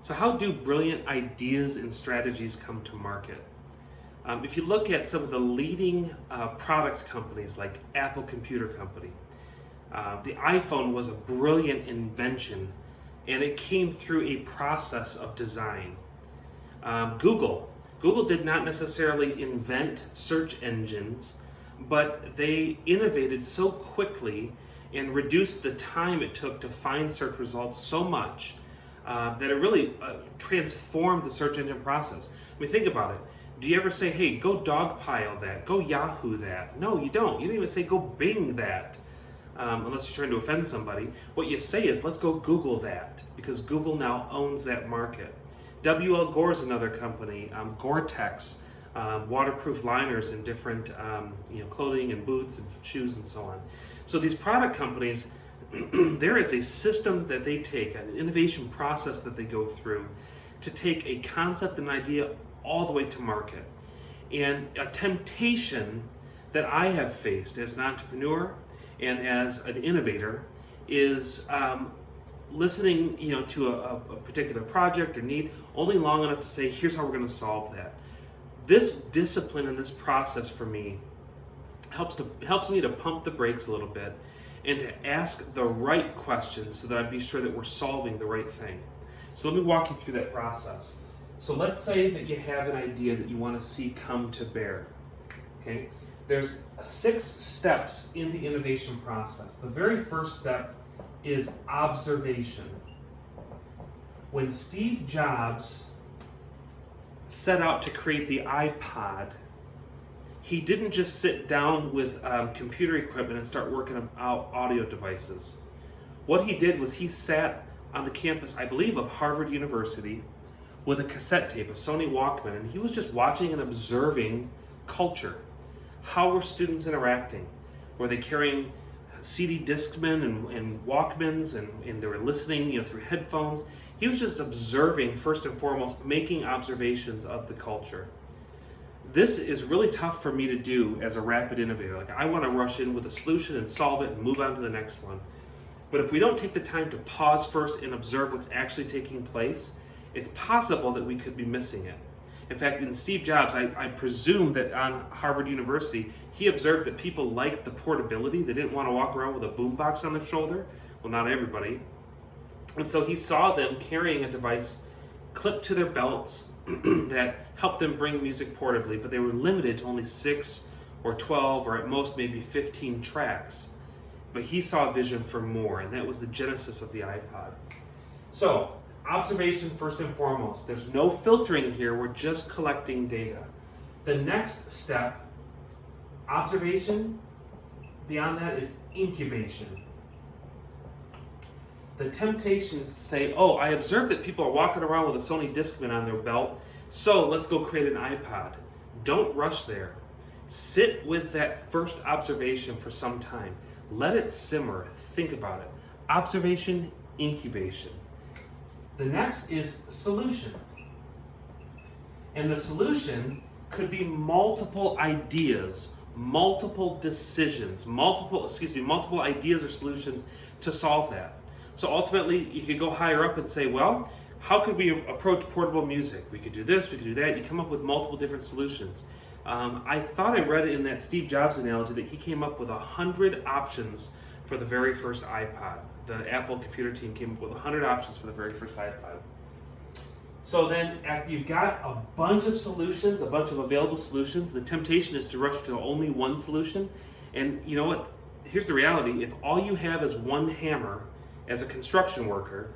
So how do brilliant ideas and strategies come to market? If you look at some of the leading product companies like Apple Computer Company, the iPhone was a brilliant invention, and it came through a process of design. Google did not necessarily invent search engines, but they innovated so quickly and reduced the time it took to find search results so much that it really transformed the search engine process. I mean, think about it. Do you ever say, hey, go dogpile that, go Yahoo that? No, you don't. You don't even say go Bing that, unless you're trying to offend somebody. What you say is, let's go Google that, because Google now owns that market. W.L. Gore is another company, Gore-Tex, waterproof liners in different clothing and boots and shoes and so on. So these product companies, there is a system that they take, an innovation process that they go through to take a concept and idea all the way to market. And a temptation that I have faced as an entrepreneur and as an innovator is listening to a particular project or need only long enough to say, here's how we're going to solve that. This discipline and this process for me helps me to pump the brakes a little bit and to ask the right questions so that I be sure that we're solving the right thing. So let me walk you through that process. So let's say that you have an idea that you want to see come to bear. Okay? There's 6 steps in the innovation process. The very first step is observation. When Steve Jobs set out to create the iPod, he didn't just sit down with computer equipment and start working out audio devices. What he did was he sat on the campus, I believe, of Harvard University with a cassette tape, a Sony Walkman, and he was just watching and observing culture. How were students interacting? Were they carrying CD Discman and Walkmans and they were listening through headphones? He was just observing, first and foremost, making observations of the culture. This is really tough for me to do as a rapid innovator. Like, I want to rush in with a solution and solve it and move on to the next one. But if we don't take the time to pause first and observe what's actually taking place, it's possible that we could be missing it. In fact, in Steve Jobs, I presume that on Harvard University, he observed that people liked the portability. They didn't want to walk around with a boombox on their shoulder. Well, not everybody. And so he saw them carrying a device clipped to their belts that helped them bring music portably, but they were limited to only 6 or 12 or at most maybe 15 tracks. But he saw a vision for more, and that was the genesis of the iPod. So, observation first and foremost. There's no filtering here, we're just collecting data. The next step, observation, beyond that is incubation. The temptation is to say, oh, I observed that people are walking around with a Sony Discman on their belt, so let's go create an iPod. Don't rush there. Sit with that first observation for some time. Let it simmer. Think about it. Observation, incubation. The next is solution. And the solution could be multiple ideas, multiple decisions, multiple ideas or solutions to solve that. So ultimately, you could go higher up and say, well, how could we approach portable music? We could do this, we could do that. You come up with multiple different solutions. I thought I read in that Steve Jobs analogy that he came up with 100 options for the very first iPod. The Apple computer team came up with 100 options for the very first iPod. So then, after you've got a bunch of solutions, a bunch of available solutions, the temptation is to rush to only one solution. And you know what? Here's the reality. If all you have is one hammer as a construction worker,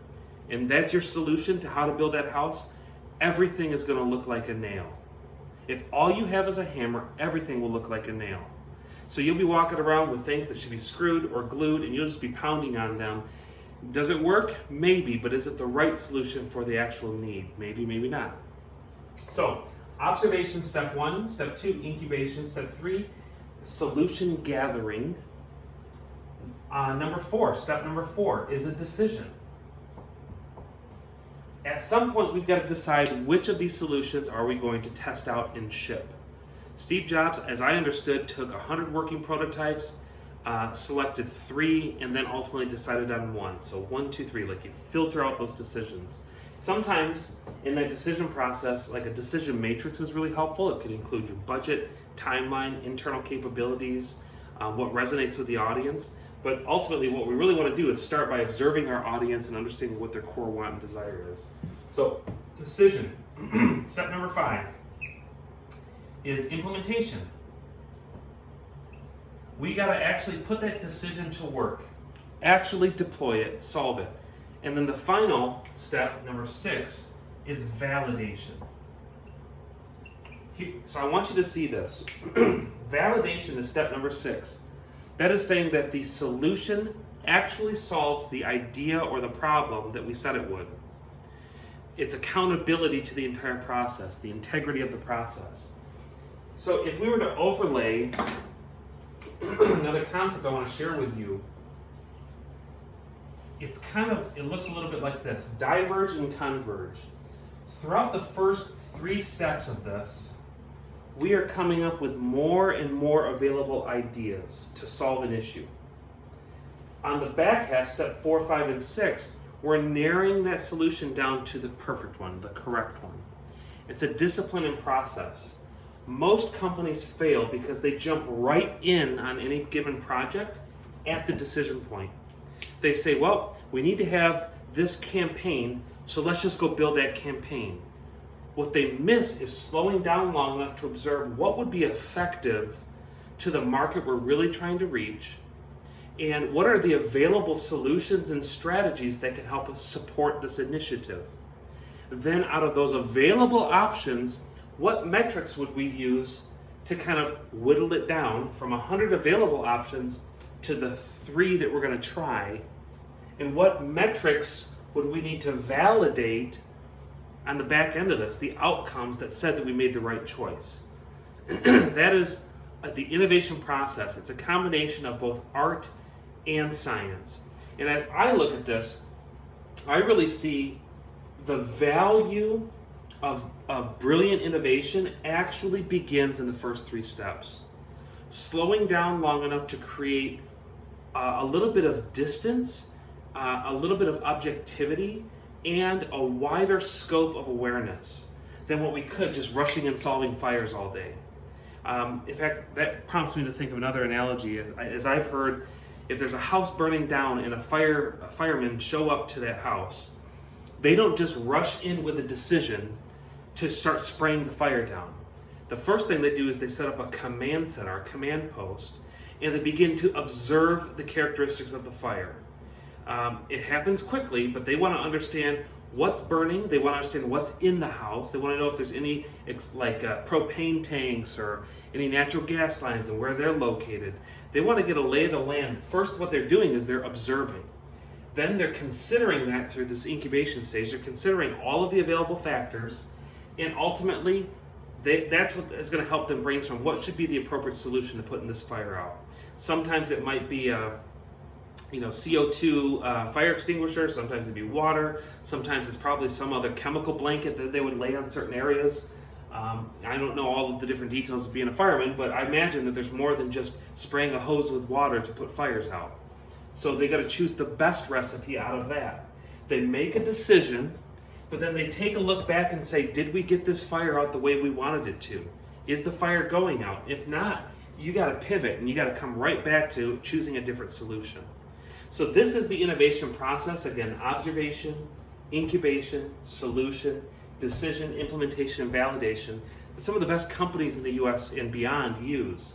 and that's your solution to how to build that house, everything is going to look like a nail. If all you have is a hammer, everything will look like a nail. So you'll be walking around with things that should be screwed or glued, and you'll just be pounding on them. Does it work? Maybe, but is it the right solution for the actual need? Maybe, maybe not. So, observation, step 1. Step 2, incubation. Step 3, solution gathering. Step number 4 is a decision. At some point, we've got to decide which of these solutions are we going to test out and ship. Steve Jobs, as I understood, took 100 working prototypes, selected 3, and then ultimately decided on 1. So 1, 2, 3, like you filter out those decisions. Sometimes in that decision process, like a decision matrix is really helpful. It could include your budget, timeline, internal capabilities, what resonates with the audience. But ultimately what we really want to do is start by observing our audience and understanding what their core want and desire is. So decision, step number 5 is implementation. We got to actually put that decision to work, actually deploy it, solve it. And then the final step, number 6, is validation. So I want you to see this. Validation is step number 6. That is saying that the solution actually solves the idea or the problem that we said it would. It's accountability to the entire process, the integrity of the process. So if we were to overlay another concept I want to share with you, it looks a little bit like this: diverge and converge. Throughout the first 3 steps of this, we are coming up with more and more available ideas to solve an issue. On the back half, step 4, 5, and 6, we're narrowing that solution down to the perfect one, the correct one. It's a discipline and process. Most companies fail because they jump right in on any given project at the decision point. They say, well, we need to have this campaign, so let's just go build that campaign. What they miss is slowing down long enough to observe what would be effective to the market we're really trying to reach, and what are the available solutions and strategies that can help us support this initiative. Then out of those available options, what metrics would we use to kind of whittle it down from 100 available options to the 3 that we're going to try? And what metrics would we need to validate on the back end of this, the outcomes that said that we made the right choice? That is the innovation process. It's a combination of both art and science. And as I look at this, I really see the value of brilliant innovation actually begins in the first 3 steps. Slowing down long enough to create a little bit of distance, a little bit of objectivity, and a wider scope of awareness than what we could just rushing and solving fires all day. In fact, that prompts me to think of another analogy. As I've heard, if there's a house burning down and a fireman show up to that house, they don't just rush in with a decision to start spraying the fire down. The first thing they do is they set up a command center, a command post, and they begin to observe the characteristics of the fire. It happens quickly, but they want to understand what's burning. They want to understand what's in the house. They want to know if there's any propane tanks or any natural gas lines and where they're located. They want to get a lay of the land. First, what they're doing is they're observing. Then they're considering that through this incubation stage. They're considering all of the available factors, and ultimately, that's what is going to help them brainstorm what should be the appropriate solution to put in this fire out. Sometimes it might be CO2 fire extinguisher. Sometimes it'd be water. Sometimes it's probably some other chemical blanket that they would lay on certain areas. I don't know all of the different details of being a fireman, but I imagine that there's more than just spraying a hose with water to put fires out. So they got to choose the best recipe out of that. They make a decision, but then they take a look back and say, did we get this fire out the way we wanted it to? Is the fire going out? If not, you got to pivot and you got to come right back to choosing a different solution. So this is the innovation process. Again, observation, incubation, solution, decision, implementation, and validation that some of the best companies in the US and beyond use.